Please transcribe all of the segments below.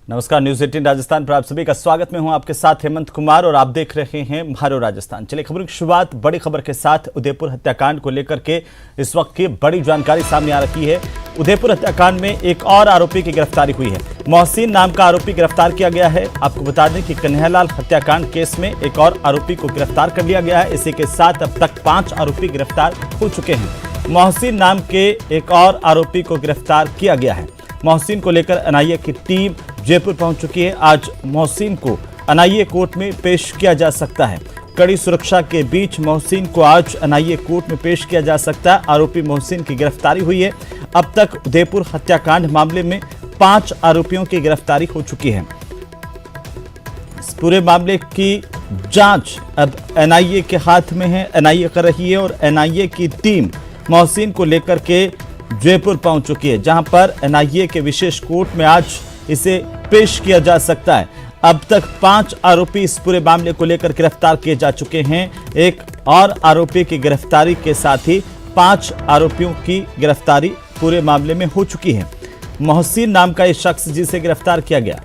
नमस्कार, न्यूज 18 राजस्थान पर आप सभी का स्वागत। मैं हूं आपके साथ हेमंत कुमार और आप देख रहे हैं मारो राजस्थान। चलिए खबरों की शुरुआत बड़ी खबर के साथ उदयपुर हत्याकांड को लेकर के इस वक्त की बड़ी जानकारी सामने आ रही है। उदयपुर हत्याकांड में एक और आरोपी की गिरफ्तारी हुई है। मोहसिन नाम का आरोपी गिरफ्तार किया गया है। आपको बता दें कि कन्हैयालाल हत्याकांड केस में एक और आरोपी को गिरफ्तार कर लिया गया है। इसी के साथ अब तक 5 आरोपी गिरफ्तार हो चुके हैं। मोहसिन नाम के एक और आरोपी को गिरफ्तार किया गया है। मोहसिन को लेकर एनआईए की टीम जयपुर पहुंच चुकी है। आज मोहसिन को एनआईए कोर्ट में पेश किया जा सकता है। कड़ी सुरक्षा के बीच मोहसिन को आज एनआईए कोर्ट में पेश किया जा सकता है। आरोपी मोहसिन की गिरफ्तारी हुई है। अब तक उदयपुर हत्याकांड मामले में 5 आरोपियों की गिरफ्तारी हो चुकी है। इस पूरे मामले की जांच अब एनआईए के हाथ में है। एनआईए कर रही है और एनआईए की टीम मोहसिन को लेकर के जयपुर पहुंच चुकी है, जहां पर एनआईए के विशेष कोर्ट में आज इसे पेश किया जा सकता है। अब तक 5 आरोपी इस पूरे मामले को लेकर गिरफ्तार किए जा चुके हैं। एक और आरोपी की गिरफ्तारी के साथ ही 5 आरोपियों की गिरफ्तारी पूरे मामले में हो चुकी है। मोहसिन नाम का एक शख्स जिसे गिरफ्तार किया गया।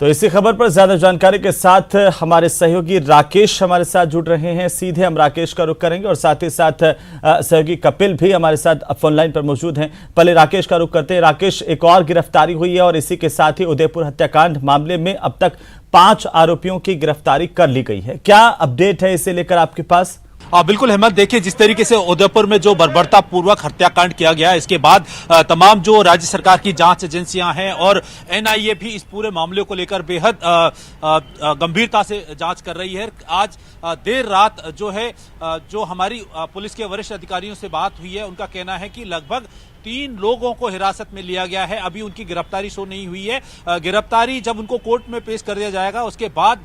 तो इसी खबर पर ज्यादा जानकारी के साथ हमारे सहयोगी राकेश हमारे साथ जुड़ रहे हैं। सीधे हम राकेश का रुख करेंगे और साथ ही साथ सहयोगी कपिल भी हमारे साथ फोन लाइन पर मौजूद हैं। पहले राकेश का रुख करते हैं। राकेश, एक और गिरफ्तारी हुई है और इसी के साथ ही उदयपुर हत्याकांड मामले में अब तक 5 आरोपियों की गिरफ्तारी कर ली गई है। क्या अपडेट है इसे लेकर आपके पास? बिल्कुल हेमंत, देखिए जिस तरीके से उदयपुर में जो बर्बरता पूर्वक हत्याकांड किया गया, इसके बाद तमाम जो राज्य सरकार की जांच एजेंसियां हैं और एनआईए भी इस पूरे मामले को लेकर बेहद गंभीरता से जांच कर रही है। आज देर रात जो हमारी पुलिस के वरिष्ठ अधिकारियों से बात हुई है, उनका कहना है कि लगभग 3 लोगों को हिरासत में लिया गया है। अभी उनकी गिरफ्तारी शो नहीं हुई है। गिरफ्तारी जब उनको कोर्ट में पेश कर दिया जाएगा उसके बाद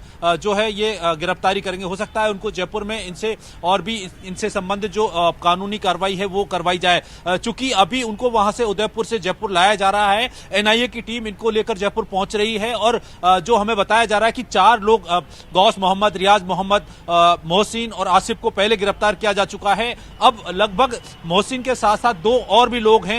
ये गिरफ्तारी करेंगे। हो सकता है उनको जयपुर में इनसे और भी इनसे संबंधित जो कानूनी कार्रवाई है वो करवाई जाए। चूंकि अभी उनको वहां से उदयपुर से जयपुर लाया जा रहा है। एनआईए की टीम इनको लेकर जयपुर पहुंच रही है और जो हमें बताया जा रहा है कि 4 लोग, गौस मोहम्मद, रियाज मोहम्मद, मोहसिन और आसिफ को पहले गिरफ्तार किया जा चुका है। अब लगभग मोहसिन के साथ साथ 2 और भी लोग हैं।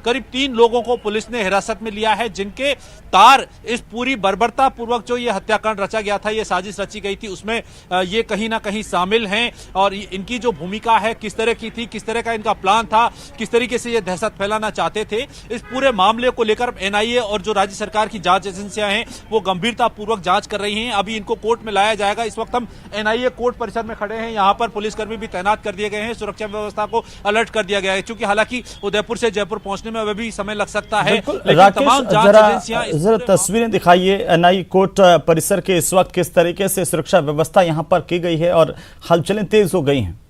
करीब 3 लोगों को पुलिस ने हिरासत में लिया है, जिनके तार इस पूरी बर्बरता पूर्वक जो ये हत्याकांड रचा गया था, ये साजिश रची गई थी, उसमें ये कहीं ना कहीं शामिल हैं। और इनकी जो भूमिका है, किस तरह की थी, किस तरह का इनका प्लान था, किस तरीके से ये दहशत फैलाना चाहते थे, इस पूरे मामले को लेकर एनआईए और जो राज्य सरकार की जांच एजेंसियां हैं वो गंभीरता पूर्वक जांच कर रही हैं। अभी इनको कोर्ट में लाया जाएगा। इस वक्त हम एनआईए कोर्ट परिसर में खड़े हैं। यहाँ पर पुलिसकर्मी भी तैनात कर दिए गए हैं। सुरक्षा व्यवस्था को अलर्ट कर दिया गया है, क्योंकि हालांकि उदयपुर से जयपुर पहुंचने में अभी भी समय लग सकता है। लेकिन तमाम जांच एजेंसियां जरा तस्वीरें दिखाइए एनआईए कोर्ट परिसर के इस वक्त किस तरीके से सुरक्षा व्यवस्था यहां पर की गई है और हलचलें तेज हो गई हैं।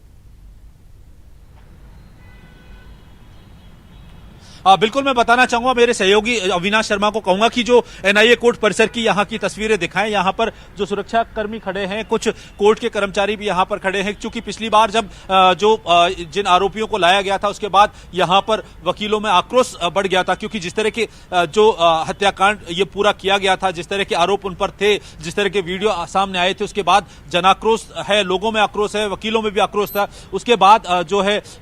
बिल्कुल, मैं बताना चाहूंगा, मेरे सहयोगी अविनाश शर्मा को कहूंगा कि जो एनआईए कोर्ट परिसर की यहाँ की तस्वीरें दिखाएं। यहाँ पर जो सुरक्षा कर्मी खड़े हैं, कुछ कोर्ट के कर्मचारी भी यहाँ पर खड़े हैं। क्योंकि पिछली बार जब जिन आरोपियों को लाया गया था उसके बाद यहाँ पर वकीलों में आक्रोश बढ़ गया था, क्योंकि जिस तरह के जो हत्याकांड ये पूरा किया गया था, जिस तरह के आरोप उन पर थे, जिस तरह के वीडियो सामने आए थे, उसके बाद जनाक्रोश है, लोगों में आक्रोश है, वकीलों में भी आक्रोश था। उसके बाद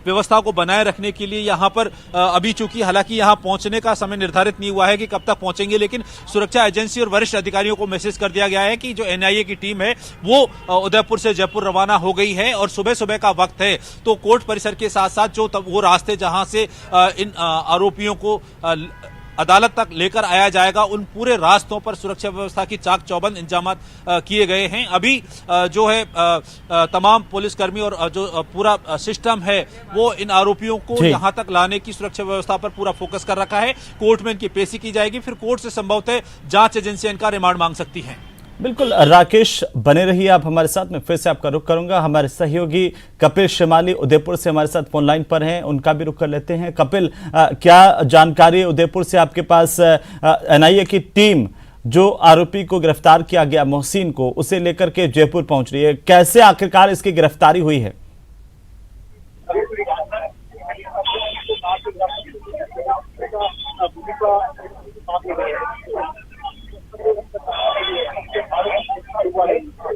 व्यवस्था को बनाए रखने के लिए यहाँ पर अभी चूंकि हालांकि यहां पहुंचने का समय निर्धारित नहीं हुआ है कि कब तक पहुंचेंगे, लेकिन सुरक्षा एजेंसी और वरिष्ठ अधिकारियों को मैसेज कर दिया गया है कि जो एनआईए की टीम है वो उदयपुर से जयपुर रवाना हो गई है और सुबह सुबह का वक्त है। तो कोर्ट परिसर के साथ साथ जो वो रास्ते जहां से इन आरोपियों को अदालत तक लेकर आया जाएगा, उन पूरे रास्तों पर सुरक्षा व्यवस्था की चाक चौबंद इंतजाम किए गए हैं। अभी तमाम पुलिसकर्मी और जो पूरा सिस्टम है वो इन आरोपियों को यहां तक लाने की सुरक्षा व्यवस्था पर पूरा फोकस कर रखा है। कोर्ट में इनकी पेशी की जाएगी, फिर कोर्ट से संभवतः जांच एजेंसियां इनका रिमांड मांग सकती हैं। बिल्कुल राकेश, बने रहिए आप हमारे साथ। मैं फिर से आपका रुख करूंगा। हमारे सहयोगी कपिल शिमाली उदयपुर से हमारे साथ फोन लाइन पर हैं, उनका भी रुख कर लेते हैं। कपिल, क्या जानकारी उदयपुर से आपके पास? एनआईए की टीम जो आरोपी को गिरफ्तार किया गया मोहसिन को, उसे लेकर के जयपुर पहुंच रही है। कैसे आखिरकार इसकी गिरफ्तारी हुई है?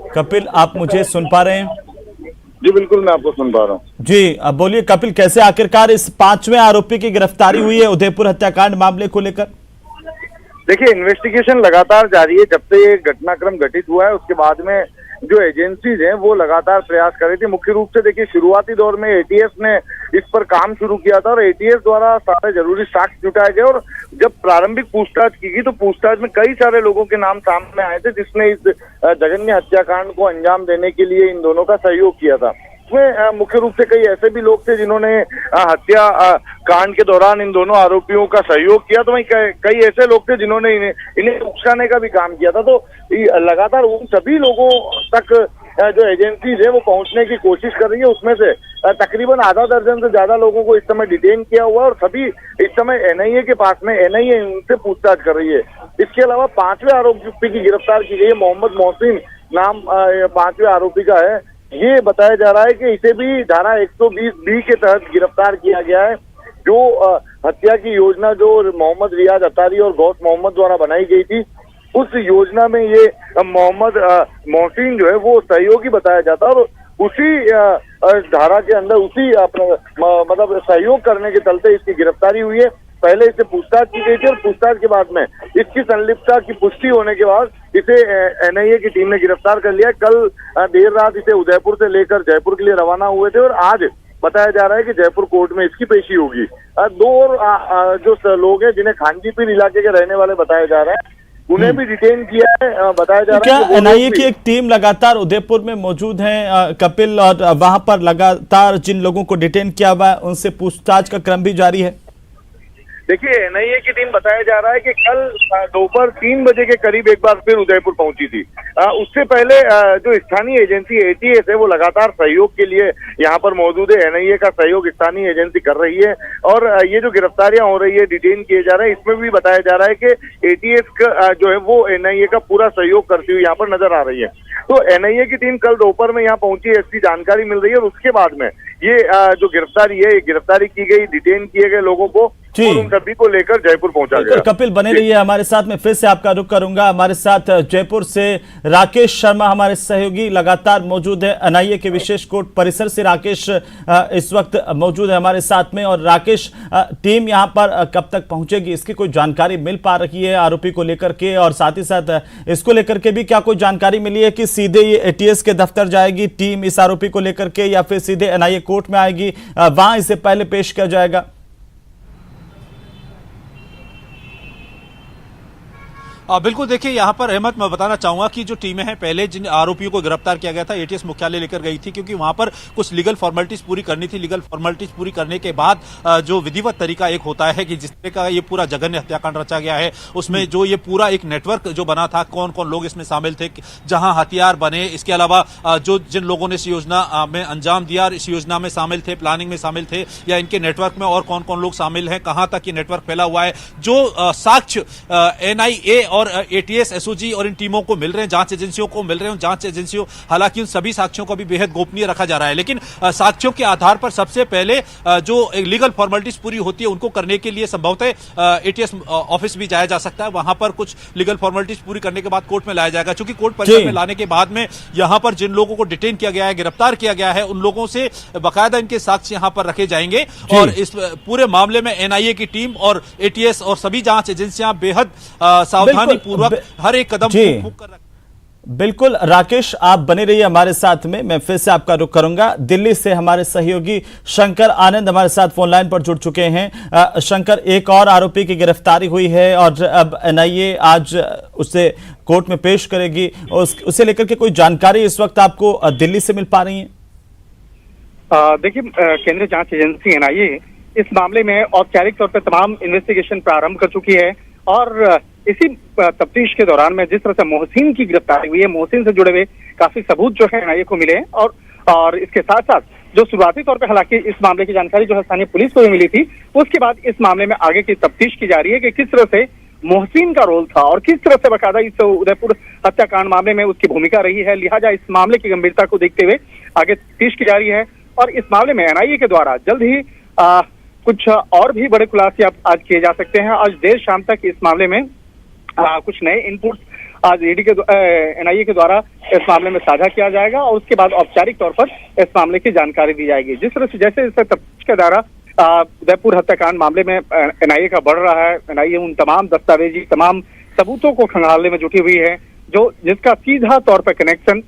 कपिल, आप मुझे सुन पा रहे हैं? जी बिल्कुल, मैं आपको सुन पा रहा हूँ। जी, अब बोलिए कपिल, कैसे आखिरकार इस 5वें आरोपी की गिरफ्तारी हुई है उदयपुर हत्याकांड मामले को लेकर? देखिए, इन्वेस्टिगेशन लगातार जारी है। जब से ये घटनाक्रम घटित हुआ है उसके बाद में जो एजेंसीज हैं वो लगातार प्रयास कर रही थी। मुख्य रूप से देखिए, शुरुआती दौर में एटीएस ने इस पर काम शुरू किया था और एटीएस द्वारा सारे जरूरी साक्ष्य जुटाए गए और जब प्रारंभिक पूछताछ की गई तो पूछताछ में कई सारे लोगों के नाम सामने आए थे जिसने इस जघन्य हत्याकांड को अंजाम देने के लिए इन दोनों का सहयोग किया था। इसमें मुख्य रूप से कई ऐसे भी लोग थे जिन्होंने हत्या कांड के दौरान इन दोनों आरोपियों का सहयोग किया, तो वहीं कई ऐसे लोग थे जिन्होंने इन्हें उकसाने का भी काम किया था। तो लगातार उन सभी लोगों तक जो एजेंसीज है वो पहुंचने की कोशिश कर रही है। उसमें से तकरीबन आधा दर्जन से ज्यादा लोगों को इस समय डिटेन किया हुआ है और सभी इस समय एनआईए के पास में, एनआईए उनसे पूछताछ कर रही है। इसके अलावा 5वें आरोपी की गिरफ्तार की गई है। मोहम्मद मोहसिन नाम 5वें आरोपी का है। ये बताया जा रहा है कि इसे भी धारा 120B के तहत गिरफ्तार किया गया है। जो हत्या की योजना जो मोहम्मद रियाज अतारी और गौस मोहम्मद द्वारा बनाई गई थी, उस योजना में ये मोहम्मद मोहसिन जो है वो सहयोगी बताया जाता है और उसी धारा के अंदर उसी मतलब सहयोग करने के चलते इसकी गिरफ्तारी हुई है। पहले इसे पूछताछ की गई थी और पूछताछ के बाद में इसकी संलिप्तता की पुष्टि होने के बाद इसे एनआईए की टीम ने गिरफ्तार कर लिया। कल देर रात इसे उदयपुर से लेकर जयपुर के लिए रवाना हुए थे और आज बताया जा रहा है कि जयपुर कोर्ट में इसकी पेशी होगी। दो और जो लोग हैं जिन्हें खानजीपीर इलाके के रहने वाले बताया जा रहा है, उन्हें भी डिटेन किया है। बताया जा रहा है कि एनआईए की एक टीम लगातार उदयपुर में मौजूद है कपिल, और वहां पर लगातार जिन लोगों को डिटेन किया हुआ है उनसे पूछताछ का क्रम भी जारी है। देखिए, एनआईए की टीम बताया जा रहा है कि कल दोपहर 3 बजे के करीब एक बार फिर उदयपुर पहुंची थी। उससे पहले जो स्थानीय एजेंसी एटीएस है वो लगातार सहयोग के लिए यहाँ पर मौजूद है। एनआईए का सहयोग स्थानीय एजेंसी कर रही है और ये जो गिरफ्तारियां हो रही है, डिटेन किए जा रहे हैं, इसमें भी बताया जा रहा है कि एटीएस का जो है वो एनआईए का पूरा सहयोग करती हुई यहाँ पर नजर आ रही है। तो एनआईए की टीम कल दोपहर में यहाँ पहुंची, ऐसी जानकारी मिल रही है और उसके बाद में ये जो गिरफ्तारी है, गिरफ्तारी की गई, डिटेन किए गए लोगों को और उन सभी को लेकर जयपुर पहुंचा गया। कपिल बने रहिए हमारे साथ, में फिर से आपका रुख करूंगा। हमारे साथ जयपुर से राकेश शर्मा हमारे सहयोगी लगातार मौजूद है। एनआईए के विशेष कोर्ट परिसर से राकेश इस वक्त मौजूद है हमारे साथ में। और राकेश, टीम यहां पर कब तक पहुंचेगी, इसकी कोई जानकारी मिल पा रही है आरोपी को लेकर के? और साथ ही साथ इसको लेकर के भी क्या कोई जानकारी मिली है कि सीधे ये एटीएस के दफ्तर जाएगी टीम इस आरोपी को लेकर के, या फिर सीधे एनआईए कोर्ट में आएगी, वहां इसे पहले पेश किया जाएगा? बिल्कुल, देखिए यहाँ पर अहमद, मैं बताना चाहूंगा कि जो टीमें हैं पहले जिन आरोपियों को गिरफ्तार किया गया था एटीएस मुख्यालय लेकर गई थी, क्योंकि वहां पर कुछ लीगल फॉर्मेलिटीज पूरी करनी थी। लीगल फॉर्मेलिटीज पूरी करने के बाद जो विधिवत तरीका एक होता है कि जिस तरह का ये पूरा जघन्य हत्याकांड रचा गया है, उसमें जो ये पूरा एक नेटवर्क जो बना था, कौन कौन लोग इसमें शामिल थे, जहां हथियार बने, इसके अलावा जो जिन लोगों ने इस योजना में अंजाम दिया, इस योजना में शामिल थे, प्लानिंग में शामिल थे, या इनके नेटवर्क में और कौन कौन लोग शामिल हैं, कहां तक ये नेटवर्क फैला हुआ है, जो साक्ष्य एनआईए और एटीएस, एसओजी और इन टीमों को मिल रहे हैं, जांच एजेंसियों को मिल रहे हैं। जांच एजेंसियों, हालांकि उन सभी साक्ष्यों को भी बेहद गोपनीय रखा जा रहा है, लेकिन साक्ष्यों के आधार पर सबसे पहले जो लीगल फॉर्मेलिटीज पूरी होती है उनको करने के लिए संभवतः एटीएस ऑफिस भी जाया जा सकता है। वहां पर कुछ लीगल फॉर्मेलिटीज पूरी करने के बाद कोर्ट में लाया जाएगा, क्योंकि कोर्ट परिसर में लाने के बाद में यहां पर जिन लोगों को डिटेन किया गया है, गिरफ्तार किया गया है, उन लोगों से बाकायदा इनके साक्ष्य यहां पर रखे जाएंगे और इस पूरे मामले में एनआईए की टीम और एटीएस और सभी जांच एजेंसियां बेहद सावधानी पूर्वक हर एक कदम बिल्कुल। राकेश, आप बने रहिए हमारे साथ में, मैं फिर से आपका रुख करूंगा। दिल्ली से हमारे सहयोगी शंकर आनंद हमारे साथ फोन लाइन पर जुड़ चुके हैं। शंकर, एक और आरोपी की गिरफ्तारी हुई है और अब एनआईए आज उसे कोर्ट में पेश करेगी, और उसे लेकर के कोई जानकारी इस वक्त आपको दिल्ली से मिल पा रही है? देखिए, केंद्रीय जांच एजेंसी एनआईए इस मामले में औपचारिक तौर पर तमाम इन्वेस्टिगेशन प्रारंभ कर चुकी है और इसी तफ्तीश के दौरान में जिस तरह से मोहसिन की गिरफ्तारी हुई है, मोहसिन से जुड़े हुए काफी सबूत जो है एनआईए को मिले हैं और इसके साथ साथ जो शुरुआती तौर पे हालांकि इस मामले की जानकारी जो है स्थानीय पुलिस को भी मिली थी, उसके बाद इस मामले में आगे की तफ्तीश की जा रही है कि किस तरह से मोहसिन का रोल था और किस तरह से बाकायदा इस उदयपुर हत्याकांड मामले में उसकी भूमिका रही है। लिहाजा इस मामले की गंभीरता को देखते हुए आगे तफ्तीश की जा रही है और इस मामले में एनआईए के द्वारा जल्द ही कुछ और भी बड़े खुलासे आज किए जा सकते हैं। आज देर शाम तक इस मामले में कुछ नए इनपुट्स आज एनआईए के द्वारा इस मामले में साझा किया जाएगा और उसके बाद औपचारिक तौर पर इस मामले की जानकारी दी जाएगी। जिस तरह से जैसे जैसे तफ्तीश का दायरा उदयपुर हत्याकांड मामले में एनआईए का बढ़ रहा है, एनआईए उन तमाम दस्तावेजी तमाम सबूतों को खंगालने में जुटी हुई है जिसका सीधा तौर पर कनेक्शन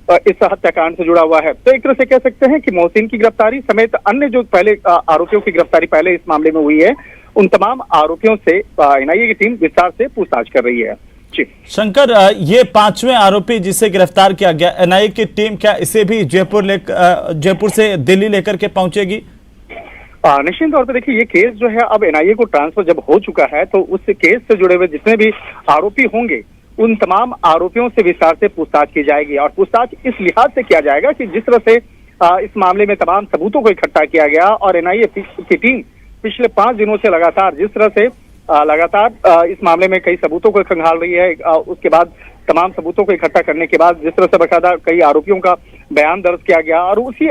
इस हत्याकांड से जुड़ा हुआ है। तो एक तरह से कह सकते हैं कि मोहसिन की गिरफ्तारी समेत अन्य जो पहले आरोपियों की गिरफ्तारी पहले इस मामले में हुई है, उन तमाम आरोपियों से एनआईए की टीम विस्तार से पूछताछ कर रही है। जी शंकर, ये 5वें आरोपी जिसे गिरफ्तार किया गया, एनआईए की टीम क्या इसे भी जयपुर से दिल्ली लेकर के पहुंचेगी? निश्चित तौर पर देखिए, ये केस जो है अब एनआईए को ट्रांसफर जब हो चुका है तो उस केस से जुड़े हुए जितने भी आरोपी होंगे उन तमाम आरोपियों से विस्तार से पूछताछ की जाएगी। और पूछताछ इस लिहाज से किया जाएगा कि जिस तरह से इस मामले में तमाम सबूतों को इकट्ठा किया गया और एनआईए की टीम पिछले 5 दिनों से लगातार जिस तरह से इस मामले में कई सबूतों को खंगाल रही है, उसके बाद तमाम सबूतों को इकट्ठा करने के बाद जिस तरह से बकायदा कई आरोपियों का बयान दर्ज किया गया और उसी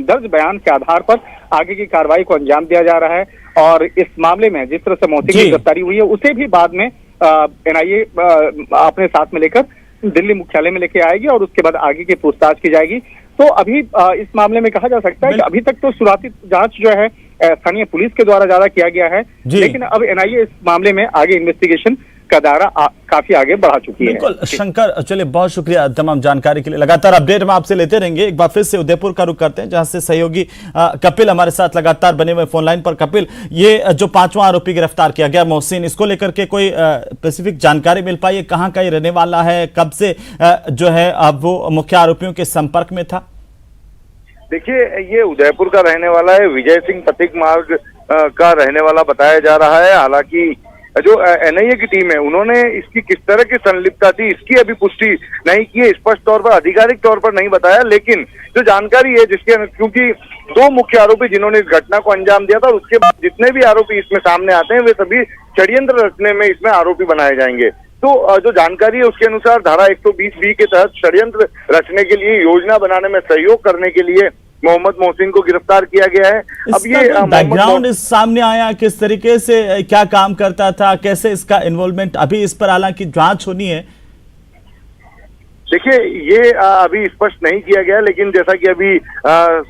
दर्ज बयान के आधार पर आगे की कार्रवाई को अंजाम दिया जा रहा है। और इस मामले में जिस तरह से मोहसिन की गिरफ्तारी हुई है उसे भी बाद में एनआईए अपने साथ में लेकर दिल्ली मुख्यालय में लेके आएगी और उसके बाद आगे की पूछताछ की जाएगी। तो अभी इस मामले में कहा जा सकता है कि अभी तक तो शुरुआती जांच जो है स्थानीय पुलिस के द्वारा ज्यादा किया गया है, लेकिन अब एनआईए इस मामले में आगे इन्वेस्टिगेशन का दायरा काफी आगे बढ़ा चुकी है। बिल्कुल शंकर, चलिए बहुत शुक्रिया तमाम जानकारी के लिए। लगातार अपडेट हम आपसे लेते रहेंगे। एक बार फिर से उदयपुर का रुख करते हैं जहां से सहयोगी कपिल हमारे साथ लगातार बने हुए फोन लाइन पर। कपिल, ये जो 5वां आरोपी गिरफ्तार किया गया मोहसिन, इसको लेकर के कोई स्पेसिफिक जानकारी मिल पाई है? कहाँ का ये रहने वाला है? कब से जो है अब वो मुख्य आरोपियों के संपर्क में था? देखिए, ये उदयपुर का रहने वाला है, विजय सिंह पथिक मार्ग का रहने वाला बताया जा रहा है। हालांकि जो एनआईए की टीम है उन्होंने इसकी किस तरह की संलिप्तता थी इसकी अभी पुष्टि नहीं की है, स्पष्ट तौर पर आधिकारिक तौर पर नहीं बताया। लेकिन जो जानकारी है क्योंकि 2 मुख्य आरोपी जिन्होंने इस घटना को अंजाम दिया था और उसके बाद जितने भी आरोपी इसमें सामने आते हैं वे सभी षड्यंत्र रचने में इसमें आरोपी बनाए जाएंगे। तो जो जानकारी है उसके अनुसार धारा 120B के तहत षड्यंत्र रचने के लिए, योजना बनाने में सहयोग करने के लिए मोहम्मद मोहसिन को गिरफ्तार किया गया है। अब ये बैकग्राउंड इस सामने आया, किस तरीके से क्या काम करता था, कैसे इसका इन्वॉल्वमेंट, अभी इस पर हालांकि जांच होनी है। देखिए, ये अभी स्पष्ट नहीं किया गया, लेकिन जैसा कि अभी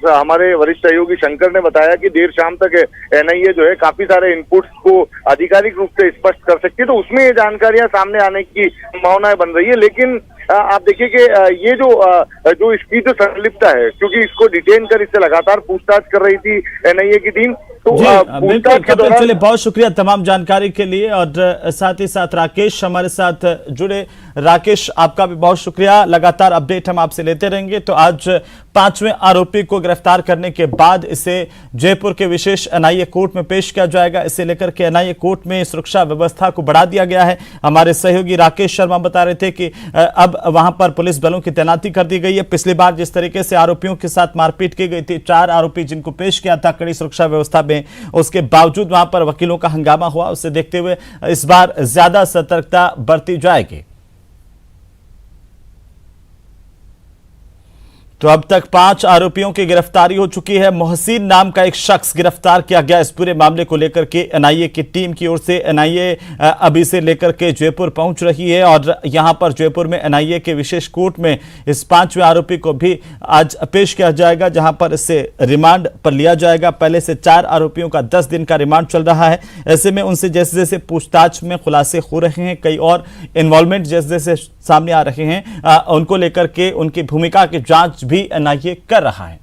हमारे वरिष्ठ सहयोगी शंकर ने बताया कि देर शाम तक एनआईए जो है काफी सारे इनपुट्स को आधिकारिक रूप से स्पष्ट कर सकती है, तो उसमें ये जानकारियां सामने आने की संभावनाएं बन रही है। लेकिन आप देखिए कि ये जो इसकी जो संलिप्तता है, क्योंकि इसको डिटेन कर इससे लगातार पूछताछ कर रही थी एनआईए की टीम, तो बिल्कुल कपिल, चलिए बहुत शुक्रिया तमाम जानकारी के लिए। और साथ ही साथ राकेश हमारे साथ जुड़े। राकेश, आपका भी बहुत शुक्रिया। लगातार अपडेट हम आपसे लेते रहेंगे। तो आज 5वें आरोपी को गिरफ्तार करने के बाद इसे जयपुर के विशेष एनआईए कोर्ट में पेश किया जाएगा। इसे लेकर के एनआईए कोर्ट में सुरक्षा व्यवस्था को बढ़ा दिया गया है। हमारे सहयोगी राकेश शर्मा बता रहे थे कि अब वहां पर पुलिस बलों की तैनाती कर दी गई है। पिछली बार जिस तरीके से आरोपियों के साथ मारपीट की गई थी, 4 आरोपी जिनको पेश किया था कड़ी सुरक्षा व्यवस्था में, उसके बावजूद वहां पर वकीलों का हंगामा हुआ। उसे देखते हुए इस बार ज्यादा सतर्कता बरती जाएगी। तो अब तक 5 आरोपियों की गिरफ्तारी हो चुकी है। मोहसिन नाम का एक शख्स गिरफ्तार किया गया। इस पूरे मामले को लेकर के एनआईए की टीम की ओर से एनआईए अभी से लेकर के जयपुर पहुंच रही है और यहां पर जयपुर में एनआईए के विशेष कोर्ट में इस 5वें आरोपी को भी आज पेश किया जाएगा, जहां पर इसे रिमांड पर लिया जाएगा। पहले से 4 आरोपियों का 10 दिन का रिमांड चल रहा है। ऐसे में उनसे जैसे जैसे पूछताछ में खुलासे हो रहे हैं, कई और इन्वॉल्वमेंट जैसे जैसे सामने आ रहे हैं, उनको लेकर के उनकी भूमिका की जांच भी एनआईए कर रहा है।